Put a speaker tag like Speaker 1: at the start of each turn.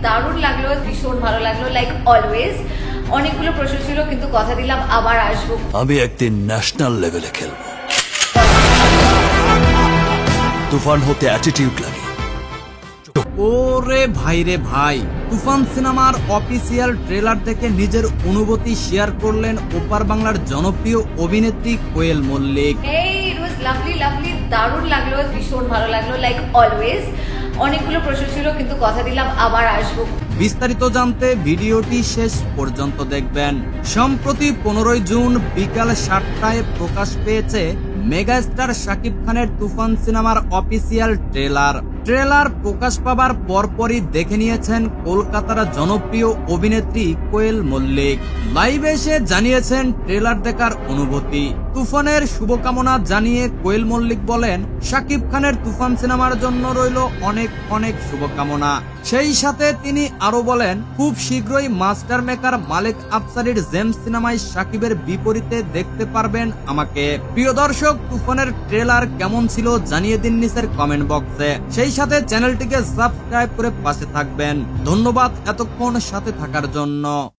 Speaker 1: দারুণ লাগলো, ভীষণ ভালো লাগলো, লাইক অলওয়েজ। অনেকগুলো প্রশ্ন ছিল কিন্তু কথা দিলাম আবার আসবো।
Speaker 2: আমি একদিন ন্যাশনাল লেভেলে খেলবো। তুফান হতে অ্যাটিটিউড লাগে।
Speaker 3: ওরে ভাই রে ভাই, তুফান সিনেমার অফিসিয়াল ট্রেলার দেখে নিজের অনুভূতি শেয়ার করলেন ওপার বাংলার জনপ্রিয় অভিনেত্রী কোয়েল মল্লিক।
Speaker 1: ইট ওয়াজ লাভলি লাভলি, দারুণ লাগলো, ভীষণ ভালো লাগলো, লাইক অলওয়েজ। অনেকগুলো প্রশ্ন ছিল কিন্তু কথা দিলাম আবার আসবো।
Speaker 3: বিস্তারিত জানতে ভিডিওটি শেষ পর্যন্ত দেখবেন। সম্প্রতি 15 জুন বিকাল 7টায় প্রকাশ পেয়েছে মেগাস্টার শাকিব খানের তুফান সিনেমার অফিসিয়াল ট্রেলার প্রকাশ পাবার পরপরই দেখে নিয়েছেন কলকাতার জনপ্রিয় অভিনেত্রী কোয়েল মল্লিক। লাইভে এসে জানিয়েছেন ট্রেলার দেখার অনুভূতি। তুফানের শুভকামনা জানিয়ে কোয়েল মল্লিক বলেন, শাকিব খানের তুফান সিনেমার জন্য রইল অনেক অনেক শুভকামনা। সেই সাথে তিনি আরো বলেন, খুব শীঘ্রই মাস্টার মেকার মালিক আফসারির জেমস সিনেমায় শাকিবের বিপরীতে দেখতে পারবেন আমাকে। প্রিয় দর্শক, তুফানের ট্রেলার কেমন ছিল জানিয়ে দিন নিচের কমেন্ট বক্সে। সেই সাথে চ্যানেলটিকে সাবস্ক্রাইব করে পাশে থাকবেন। ধন্যবাদ এতক্ষণ সাথে থাকার জন্য।